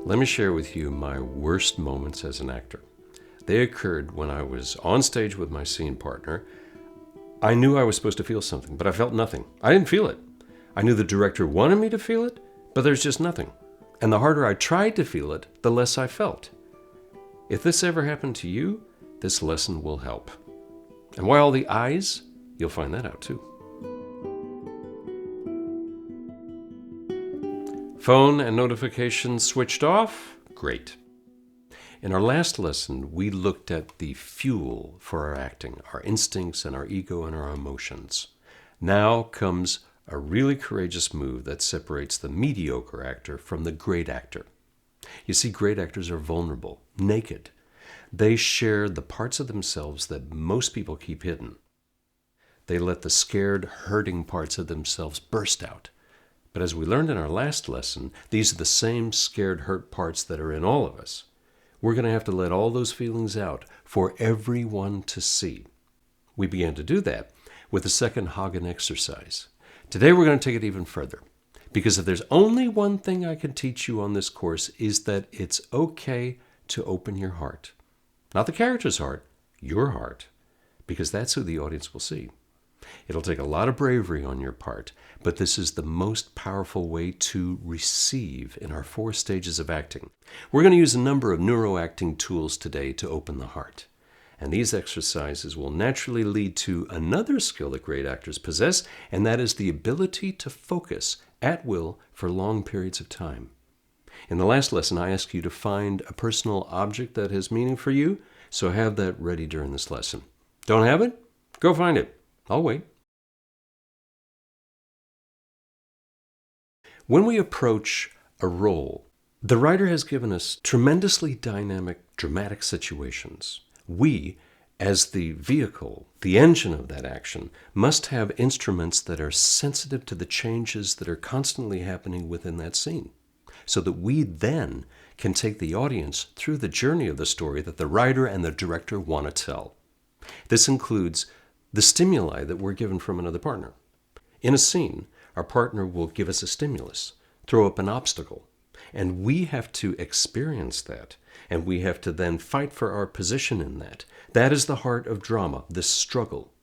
Let me share with you my worst moments as an actor. They occurred when I was on stage with my scene partner. I knew I was supposed to feel something, but I felt nothing. I didn't feel it. I knew the director wanted me to feel it, but there's just nothing. And the harder I tried to feel it, the less I felt. If this ever happened to you, this lesson will help. And why all the I's? You'll find that out too. Phone and notifications switched off? Great. In our last lesson, we looked at the fuel for our acting, our instincts and our ego and our emotions. Now comes a really courageous move that separates the mediocre actor from the great actor. You see, great actors are vulnerable, naked. They share the parts of themselves that most people keep hidden. They let the scared, hurting parts of themselves burst out. But as we learned in our last lesson, these are the same scared, hurt parts that are in all of us. We're going to have to let all those feelings out for everyone to see. We began to do that with the second Hagen exercise. Today we're going to take it even further. Because if there's only one thing I can teach you on this course is that it's okay to open your heart. Not the character's heart, your heart. Because that's who the audience will see. It'll take a lot of bravery on your part, but this is the most powerful way to receive in our 4 stages of acting. We're going to use a number of neuroacting tools today to open the heart. And these exercises will naturally lead to another skill that great actors possess, and that is the ability to focus at will for long periods of time. In the last lesson, I asked you to find a personal object that has meaning for you, so have that ready during this lesson. Don't have it? Go find it. I'll wait. When we approach a role, the writer has given us tremendously dynamic, dramatic situations. We, as the vehicle, the engine of that action, must have instruments that are sensitive to the changes that are constantly happening within that scene, so that we then can take the audience through the journey of the story that the writer and the director want to tell. This includes the stimuli that we're given from another partner. In a scene, our partner will give us a stimulus, throw up an obstacle, and we have to experience that, and we have to then fight for our position in that. That is the heart of drama, this struggle.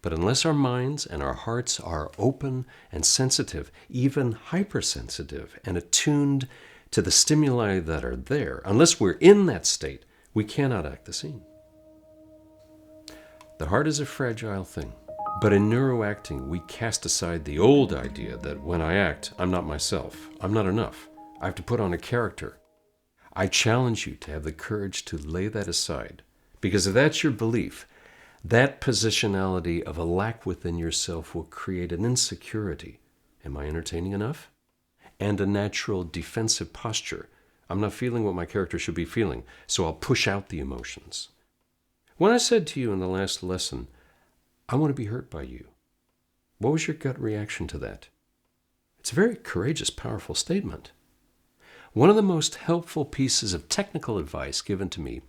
But unless our minds and our hearts are open and sensitive, even hypersensitive and attuned to the stimuli that are there, unless we're in that state, we cannot act the scene. The heart is a fragile thing, but in neuroacting, we cast aside the old idea that when I act, I'm not myself. I'm not enough. I have to put on a character. I challenge you to have the courage to lay that aside, because if that's your belief, that positionality of a lack within yourself will create an insecurity. Am I entertaining enough? And a natural defensive posture. I'm not feeling what my character should be feeling, so I'll push out the emotions. When I said to you in the last lesson, I want to be hurt by you, what was your gut reaction to that? It's a very courageous, powerful statement. One of the most helpful pieces of technical advice given to me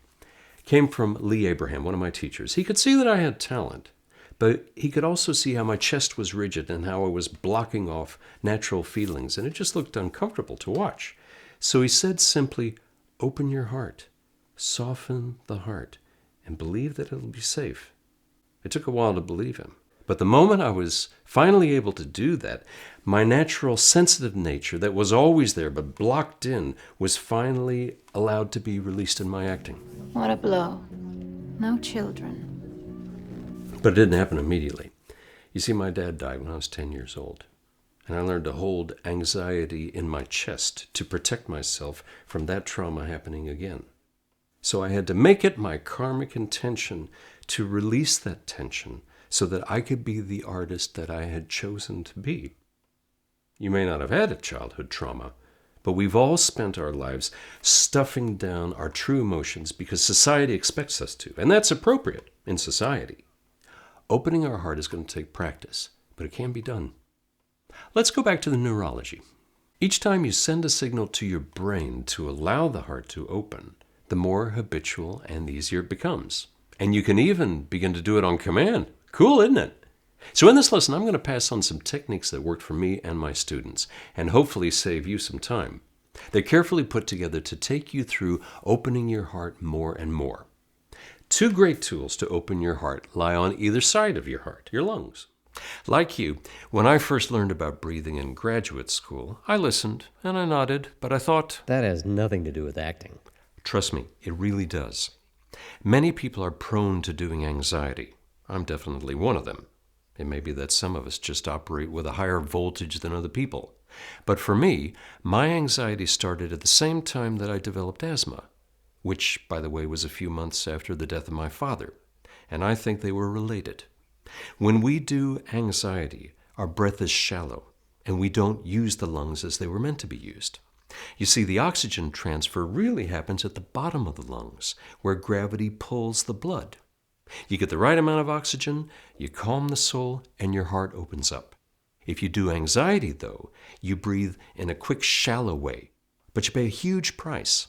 came from Lee Abraham, one of my teachers. He could see that I had talent, but he could also see how my chest was rigid and how I was blocking off natural feelings, and it just looked uncomfortable to watch. So he said simply, open your heart, soften the heart, and believe that it'll be safe. It took a while to believe him. But the moment I was finally able to do that, my natural sensitive nature that was always there but blocked in was finally allowed to be released in my acting. What a blow. No children. But it didn't happen immediately. You see, my dad died when I was 10 years old. And I learned to hold anxiety in my chest to protect myself from that trauma happening again. So I had to make it my karmic intention to release that tension so that I could be the artist that I had chosen to be. You may not have had a childhood trauma, but we've all spent our lives stuffing down our true emotions because society expects us to, and that's appropriate in society. Opening our heart is going to take practice, but it can be done. Let's go back to the neurology. Each time you send a signal to your brain to allow the heart to open, the more habitual and easier it becomes. And you can even begin to do it on command. Cool, isn't it? So in this lesson, I'm going to pass on some techniques that worked for me and my students, and hopefully save you some time. They're carefully put together to take you through opening your heart more and more. Two great tools to open your heart lie on either side of your heart, your lungs. Like you, when I first learned about breathing in graduate school, I listened and I nodded, but I thought, That has nothing to do with acting. trust me, it really does. Many people are prone to doing anxiety. I'm definitely one of them. It may be that some of us just operate with a higher voltage than other people. But for me, my anxiety started at the same time that I developed asthma, which, by the way, was a few months after the death of my father, and I think they were related. When we do anxiety, our breath is shallow, and we don't use the lungs as they were meant to be used. You see, the oxygen transfer really happens at the bottom of the lungs, where gravity pulls the blood. You get the right amount of oxygen, you calm the soul, and your heart opens up. If you do anxiety, though, you breathe in a quick, shallow way, but you pay a huge price.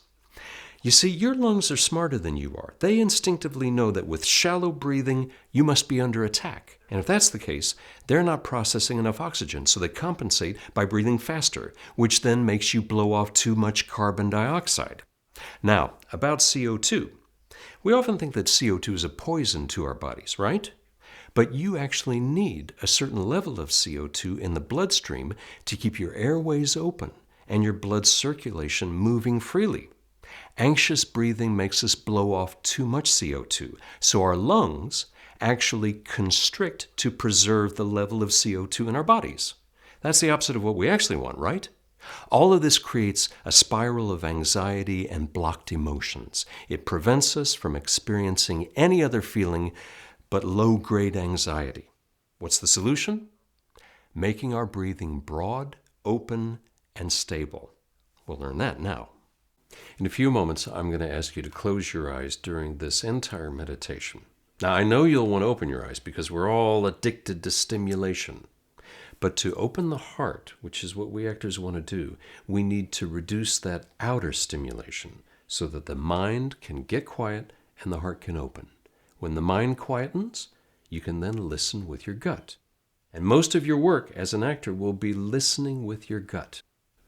You see, your lungs are smarter than you are. They instinctively know that with shallow breathing, you must be under attack. And if that's the case, they're not processing enough oxygen, so they compensate by breathing faster, which then makes you blow off too much carbon dioxide. Now, about CO2. We often think that CO2 is a poison to our bodies, right? But you actually need a certain level of CO2 in the bloodstream to keep your airways open and your blood circulation moving freely. Anxious breathing makes us blow off too much CO2, so our lungs actually constrict to preserve the level of CO2 in our bodies. That's the opposite of what we actually want, right? All of this creates a spiral of anxiety and blocked emotions. It prevents us from experiencing any other feeling but low-grade anxiety. What's the solution? Making our breathing broad, open, and stable. We'll learn that now. In a few moments, I'm going to ask you to close your eyes during this entire meditation. Now, I know you'll want to open your eyes because we're all addicted to stimulation. But to open the heart, which is what we actors want to do, we need to reduce that outer stimulation so that the mind can get quiet and the heart can open. When the mind quietens, you can then listen with your gut. And most of your work as an actor will be listening with your gut.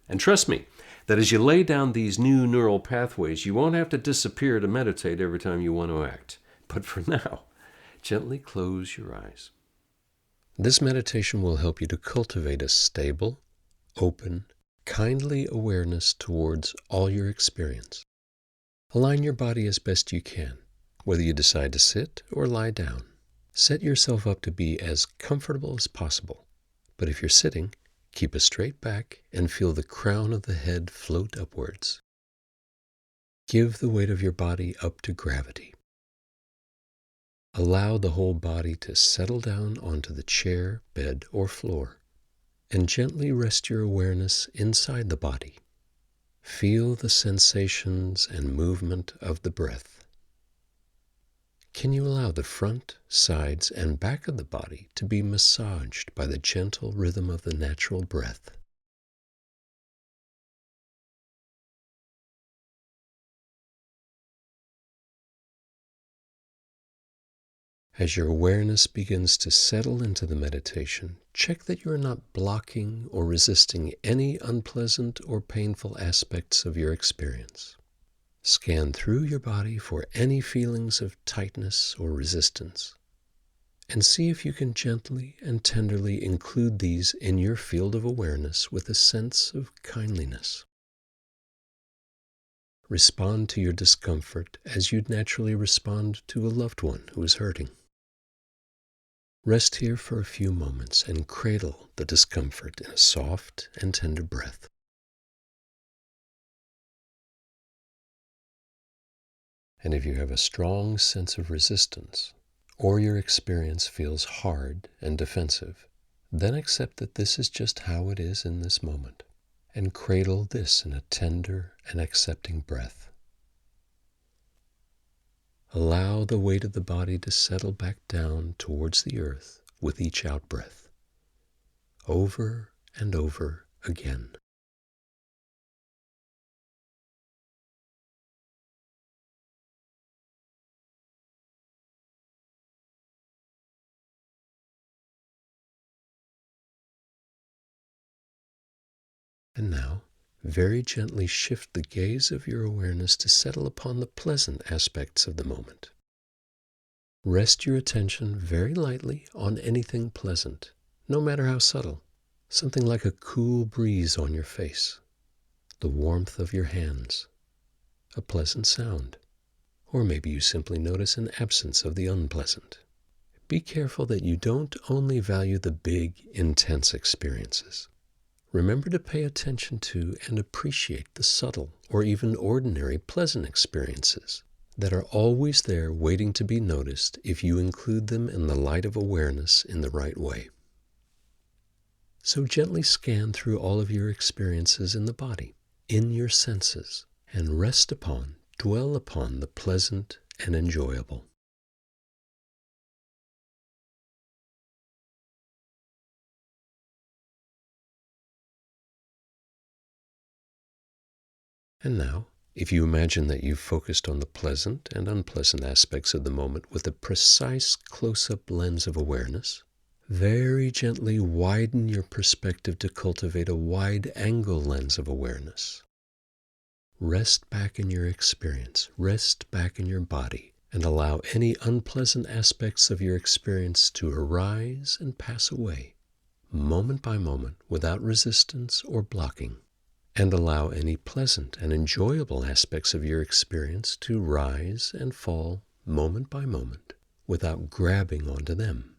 And trust me, that as you lay down these new neural pathways, you won't have to disappear to meditate every time you want to act. But for now, gently close your eyes. This meditation will help you to cultivate a stable, open, kindly awareness towards all your experience. Align your body as best you can, whether you decide to sit or lie down. Set yourself up to be as comfortable as possible. But if you're sitting, keep a straight back and feel the crown of the head float upwards. Give the weight of your body up to gravity. Allow the whole body to settle down onto the chair, bed, or floor, and gently rest your awareness inside the body. Feel the sensations and movement of the breath. Can you allow the front, sides, and back of the body to be massaged by the gentle rhythm of the natural breath? As your awareness begins to settle into the meditation, check that you are not blocking or resisting any unpleasant or painful aspects of your experience. Scan through your body for any feelings of tightness or resistance, and see if you can gently and tenderly include these in your field of awareness with a sense of kindliness. Respond to your discomfort as you'd naturally respond to a loved one who is hurting. Rest here for a few moments and cradle the discomfort in a soft and tender breath. And if you have a strong sense of resistance, or your experience feels hard and defensive, then accept that this is just how it is in this moment, and cradle this in a tender and accepting breath. Allow the weight of the body to settle back down towards the earth with each out-breath, over and over again. And now, very gently shift the gaze of your awareness to settle upon the pleasant aspects of the moment. Rest your attention very lightly on anything pleasant, no matter how subtle. Something like a cool breeze on your face, the warmth of your hands, a pleasant sound, or maybe you simply notice an absence of the unpleasant. Be careful that you don't only value the big, intense experiences. Remember to pay attention to and appreciate the subtle or even ordinary pleasant experiences that are always there waiting to be noticed if you include them in the light of awareness in the right way. So gently scan through all of your experiences in the body, in your senses, and rest upon, dwell upon the pleasant and enjoyable. And now, if you imagine that you've focused on the pleasant and unpleasant aspects of the moment with a precise close-up lens of awareness, very gently widen your perspective to cultivate a wide-angle lens of awareness. Rest back in your experience, rest back in your body, and allow any unpleasant aspects of your experience to arise and pass away, moment by moment, without resistance or blocking. And allow any pleasant and enjoyable aspects of your experience to rise and fall moment by moment without grabbing onto them.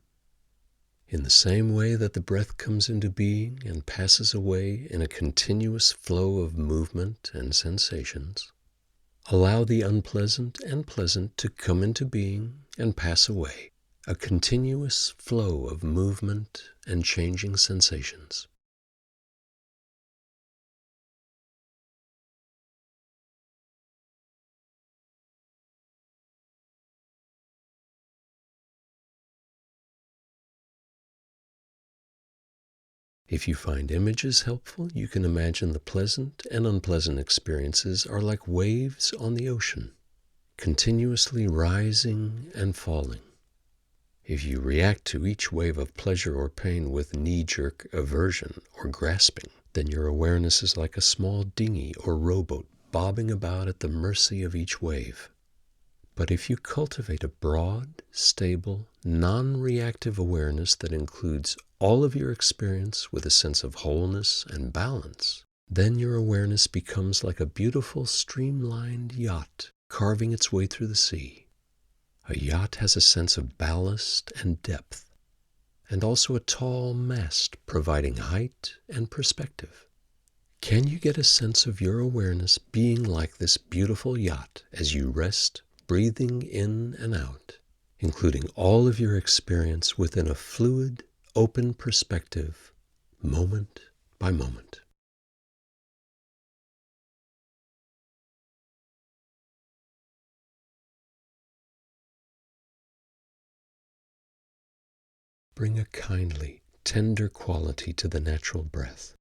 In the same way that the breath comes into being and passes away in a continuous flow of movement and sensations, allow the unpleasant and pleasant to come into being and pass away, a continuous flow of movement and changing sensations. If you find images helpful, you can imagine the pleasant and unpleasant experiences are like waves on the ocean, continuously rising and falling. If you react to each wave of pleasure or pain with knee-jerk aversion or grasping, then your awareness is like a small dinghy or rowboat bobbing about at the mercy of each wave. But if you cultivate a broad, stable, non-reactive awareness that includes all of your experience with a sense of wholeness and balance, then your awareness becomes like a beautiful streamlined yacht carving its way through the sea. A yacht has a sense of ballast and depth, and also a tall mast providing height and perspective. Can you get a sense of your awareness being like this beautiful yacht as you rest, breathing in and out, including all of your experience within a fluid, open perspective, moment by moment? Bring a kindly, tender quality to the natural breath.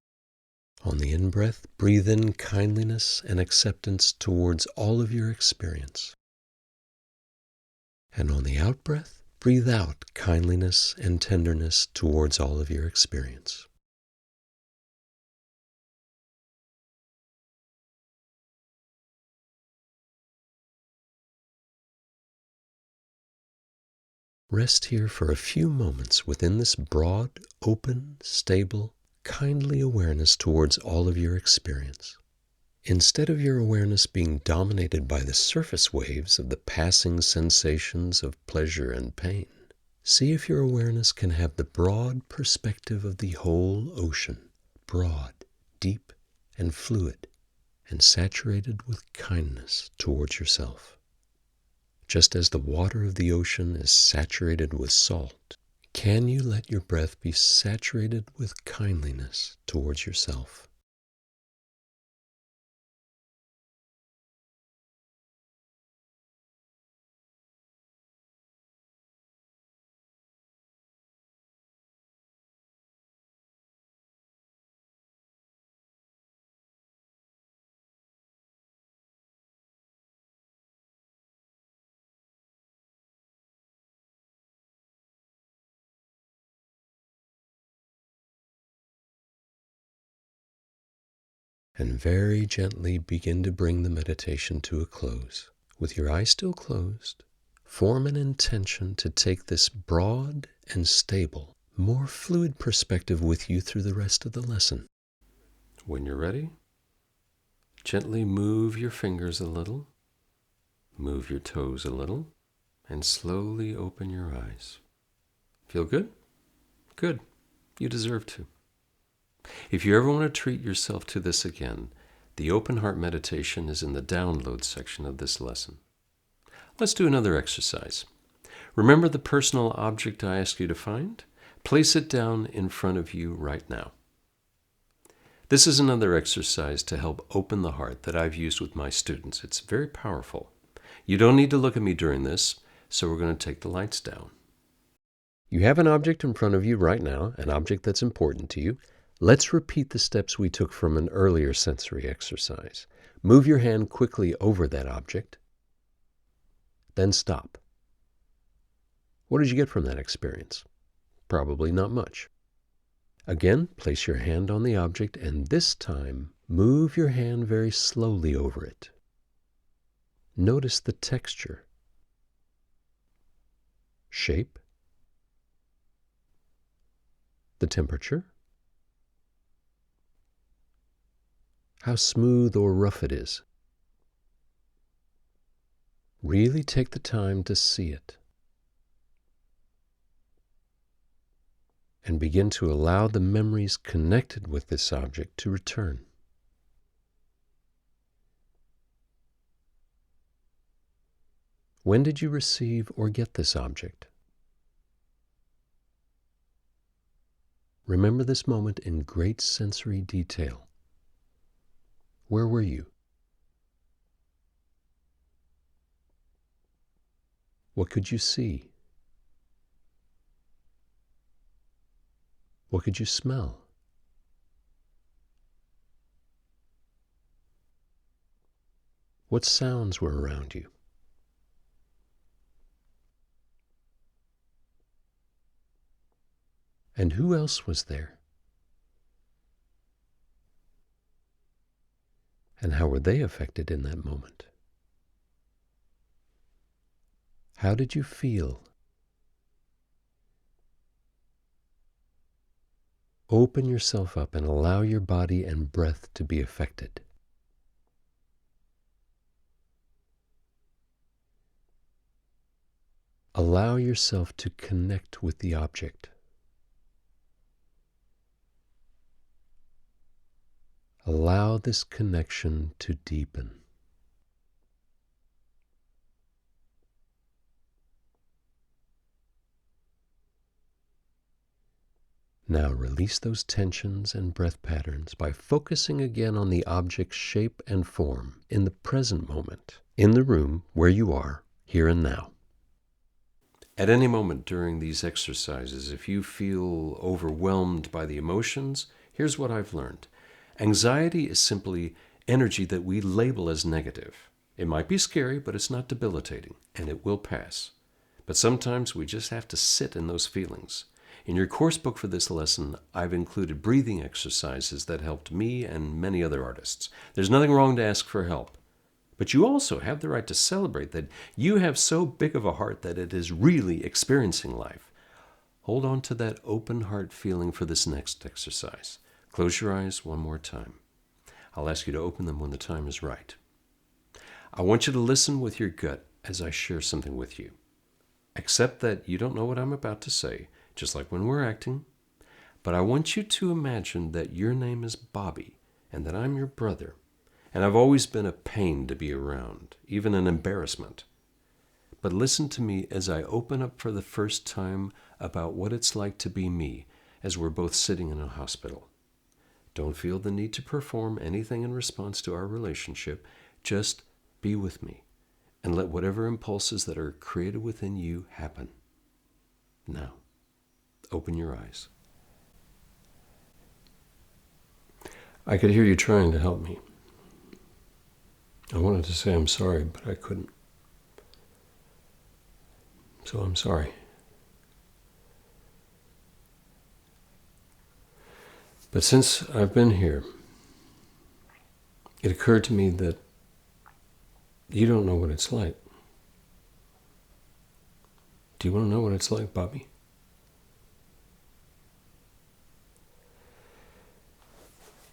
On the in-breath, breathe in kindliness and acceptance towards all of your experience. And on the out-breath, breathe out kindliness and tenderness towards all of your experience. Rest here for a few moments within this broad, open, stable, kindly awareness towards all of your experience. Instead of your awareness being dominated by the surface waves of the passing sensations of pleasure and pain, see if your awareness can have the broad perspective of the whole ocean, broad, deep, and fluid, and saturated with kindness towards yourself. Just as the water of the ocean is saturated with salt, can you let your breath be saturated with kindliness towards yourself? And very gently begin to bring the meditation to a close. With your eyes still closed, form an intention to take this broad and stable, more fluid perspective with you through the rest of the lesson. When you're ready, gently move your fingers a little, move your toes a little, and slowly open your eyes. Feel good? Good. You deserve to. If you ever want to treat yourself to this again, the open heart meditation is in the download section of this lesson. Let's do another exercise. Remember the personal object I asked you to find? Place it down in front of you right now. This is another exercise to help open the heart that I've used with my students. It's very powerful. You don't need to look at me during this, so we're going to take the lights down. You have an object in front of you right now, an object that's important to you. Let's repeat the steps we took from an earlier sensory exercise. Move your hand quickly over that object, then stop. What did you get from that experience? Probably not much. Again, place your hand on the object, and this time, move your hand very slowly over it. Notice the texture, shape, the temperature, how smooth or rough it is. Really take the time to see it. And begin to allow the memories connected with this object to return. When did you receive or get this object? Remember this moment in great sensory detail. Where were you? What could you see? What could you smell? What sounds were around you? And who else was there? And how were they affected in that moment? How did you feel? Open yourself up and allow your body and breath to be affected. Allow yourself to connect with the object. Allow this connection to deepen. Now release those tensions and breath patterns by focusing again on the object's shape and form in the present moment, in the room where you are, here and now. At any moment during these exercises, if you feel overwhelmed by the emotions, here's what I've learned. Anxiety is simply energy that we label as negative. It might be scary, but it's not debilitating, and it will pass. But sometimes we just have to sit in those feelings. In your course book for this lesson, I've included breathing exercises that helped me and many other artists. There's nothing wrong to ask for help. But you also have the right to celebrate that you have so big of a heart that it is really experiencing life. Hold on to that open heart feeling for this next exercise. Close your eyes one more time. I'll ask you to open them when the time is right. I want you to listen with your gut as I share something with you. Accept that you don't know what I'm about to say, just like when we're acting, but I want you to imagine that your name is Bobby and that I'm your brother, and I've always been a pain to be around, even an embarrassment. But listen to me as I open up for the first time about what it's like to be me as we're both sitting in a hospital. Don't feel the need to perform anything in response to our relationship. Just be with me and let whatever impulses that are created within you happen. Now, open your eyes. I could hear you trying to help me. I wanted to say I'm sorry, but I couldn't. So I'm sorry. But since I've been here, it occurred to me that you don't know what it's like. Do you want to know what it's like, Bobby?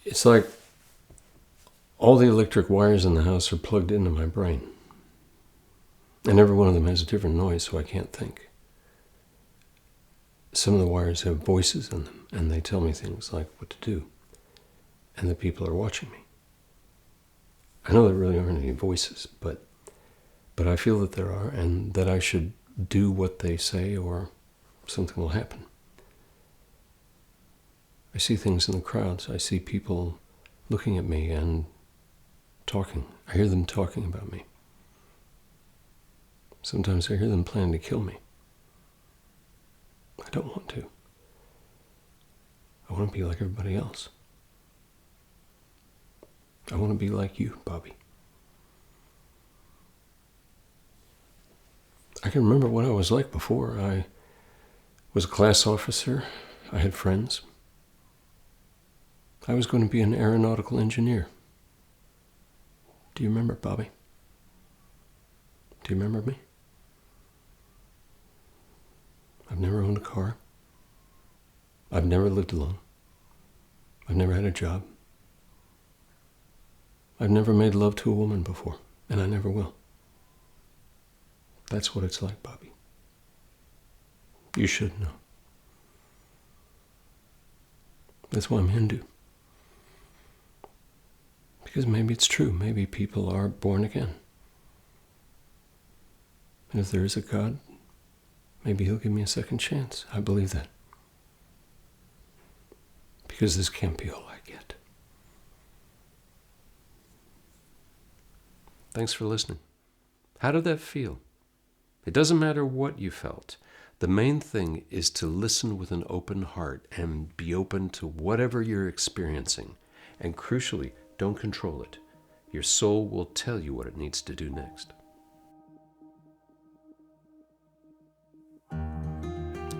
It's like all the electric wires in the house are plugged into my brain. And every one of them has a different noise, so I can't think. Some of the wires have voices in them, and they tell me things like what to do. And the people are watching me. I know there really aren't any voices, but I feel that there are, and that I should do what they say or something will happen. I see things in the crowds. I see people looking at me and talking. I hear them talking about me. Sometimes I hear them planning to kill me. I don't want to. I want to be like everybody else. I want to be like you, Bobby. I can remember what I was like before. I was a class officer. I had friends. I was going to be an aeronautical engineer. Do you remember, Bobby? Do you remember me? I've never owned a car. I've never lived alone. I've never had a job. I've never made love to a woman before, and I never will. That's what it's like, Bobby. You should know. That's why I'm Hindu. Because maybe it's true. Maybe people are born again. And if there is a God, maybe he'll give me a second chance. I believe that. Because this can't be all I get. Thanks for listening. How did that feel? It doesn't matter what you felt. The main thing is to listen with an open heart and be open to whatever you're experiencing. And crucially, don't control it. Your soul will tell you what it needs to do next.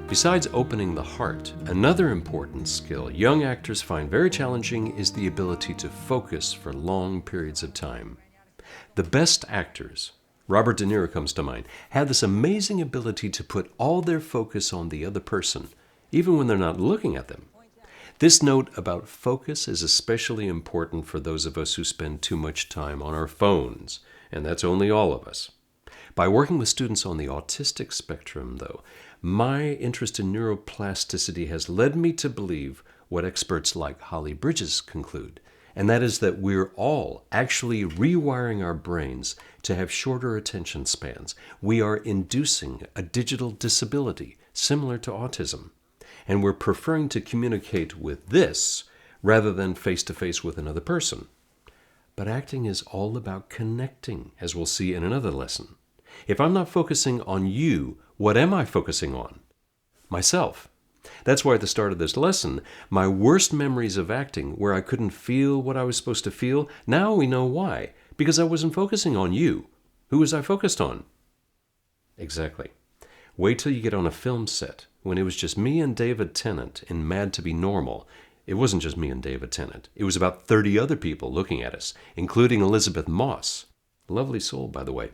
Besides opening the heart, another important skill young actors find very challenging is the ability to focus for long periods of time. The best actors, Robert De Niro comes to mind, have this amazing ability to put all their focus on the other person, even when they're not looking at them. This note about focus is especially important for those of us who spend too much time on our phones, and that's only all of us. By working with students on the autistic spectrum, though, my interest in neuroplasticity has led me to believe what experts like Holly Bridges conclude, and that is that we're all actually rewiring our brains to have shorter attention spans. We are inducing a digital disability similar to autism, and we're preferring to communicate with this rather than face-to-face with another person. But acting is all about connecting, as we'll see in another lesson. If I'm not focusing on you, what am I focusing on? Myself. That's why at the start of this lesson, my worst memories of acting, where I couldn't feel what I was supposed to feel, now we know why. Because I wasn't focusing on you. Who was I focused on? Exactly. Wait till you get on a film set. When it was just me and David Tennant in Mad to Be Normal, it wasn't just me and David Tennant. It was about 30 other people looking at us, including Elizabeth Moss. Lovely soul, by the way.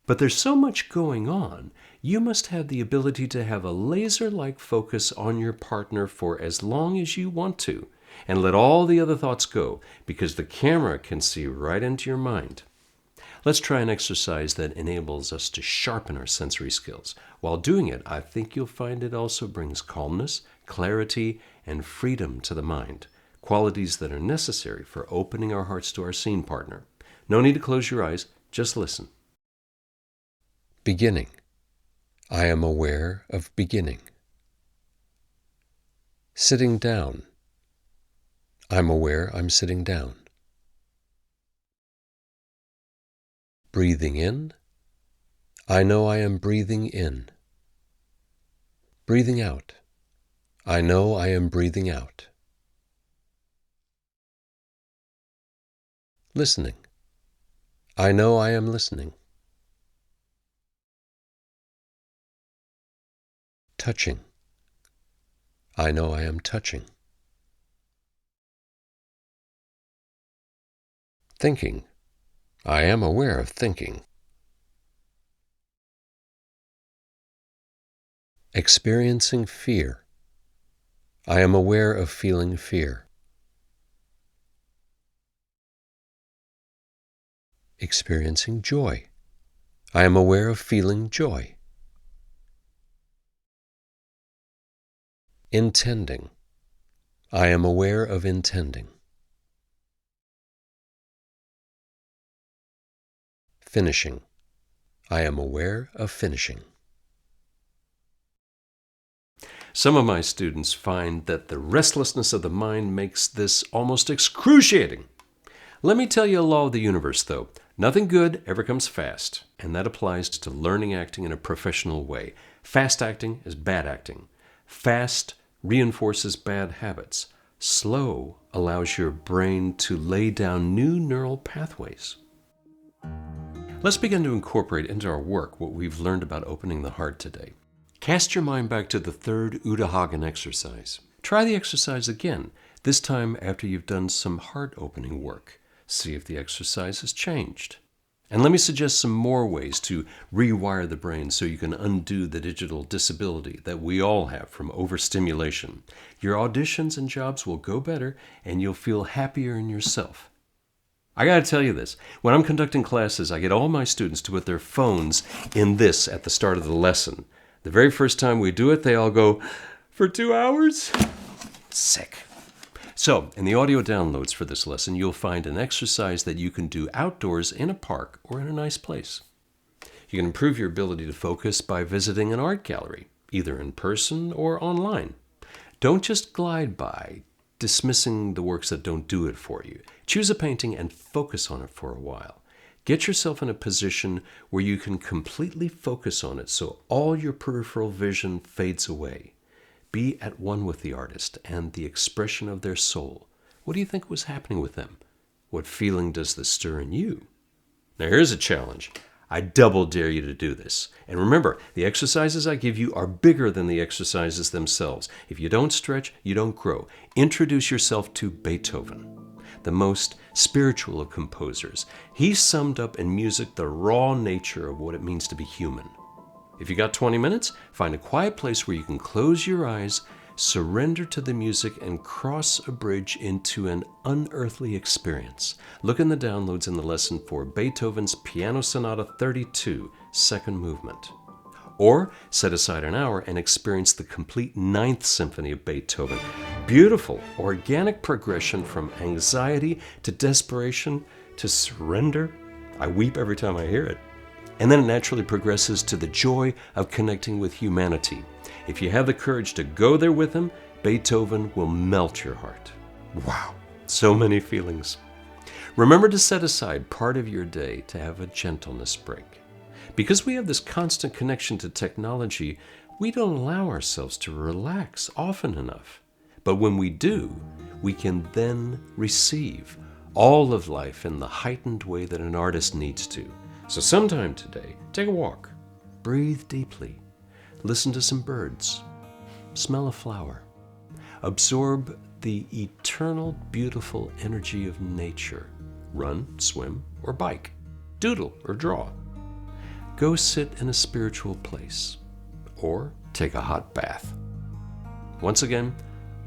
But there's so much going on, you must have the ability to have a laser-like focus on your partner for as long as you want to, and let all the other thoughts go, because the camera can see right into your mind. Let's try an exercise that enables us to sharpen our sensory skills. While doing it, I think you'll find it also brings calmness, clarity, and freedom to the mind, qualities that are necessary for opening our hearts to our scene partner. No need to close your eyes, just listen. Beginning. I am aware of beginning. Sitting down. I'm aware I'm sitting down. Breathing in. I know I am breathing in. Breathing out. I know I am breathing out. Listening. I know I am listening. Touching. I know I am touching. Thinking. I am aware of thinking. Experiencing fear. I am aware of feeling fear. Experiencing joy. I am aware of feeling joy. Intending. I am aware of intending. Finishing. I am aware of finishing. Some of my students find that the restlessness of the mind makes this almost excruciating. Let me tell you a law of the universe, though. Nothing good ever comes fast, and that applies to learning acting in a professional way. Fast acting is bad acting. Fast reinforces bad habits. Slow allows your brain to lay down new neural pathways. Let's begin to incorporate into our work what we've learned about opening the heart today. Cast your mind back to the third Udahagen exercise. Try the exercise again, this time after you've done some heart-opening work. See if the exercise has changed. And let me suggest some more ways to rewire the brain so you can undo the digital disability that we all have from overstimulation. Your auditions and jobs will go better, and you'll feel happier in yourself. I gotta tell you this, when I'm conducting classes, I get all my students to put their phones in this at the start of the lesson. The very first time we do it, they all go, "For 2 hours?" Sick. So, in the audio downloads for this lesson, you'll find an exercise that you can do outdoors in a park or in a nice place. You can improve your ability to focus by visiting an art gallery, either in person or online. Don't just glide by, dismissing the works that don't do it for you. Choose a painting and focus on it for a while. Get yourself in a position where you can completely focus on it so all your peripheral vision fades away. Be at one with the artist and the expression of their soul. What do you think was happening with them? What feeling does this stir in you? Now here's a challenge. I double dare you to do this. And remember, the exercises I give you are bigger than the exercises themselves. If you don't stretch, you don't grow. Introduce yourself to Beethoven, the most spiritual of composers. He summed up in music the raw nature of what it means to be human. If you got 20 minutes, find a quiet place where you can close your eyes, surrender to the music, and cross a bridge into an unearthly experience. Look in the downloads in the lesson for Beethoven's Piano Sonata 32, second movement. Or set aside an hour and experience the complete Ninth Symphony of Beethoven. Beautiful, organic progression from anxiety to desperation to surrender. I weep every time I hear it. And then it naturally progresses to the joy of connecting with humanity. If you have the courage to go there with him, Beethoven will melt your heart. Wow, so many feelings. Remember to set aside part of your day to have a gentleness break. Because we have this constant connection to technology, we don't allow ourselves to relax often enough. But when we do, we can then receive all of life in the heightened way that an artist needs to. So sometime today, take a walk, breathe deeply, listen to some birds, smell a flower, absorb the eternal, beautiful energy of nature. Run, swim, or bike, doodle or draw. Go sit in a spiritual place, or take a hot bath. Once again,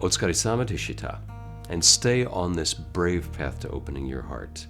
Otsukaresama deshita, and stay on this brave path to opening your heart.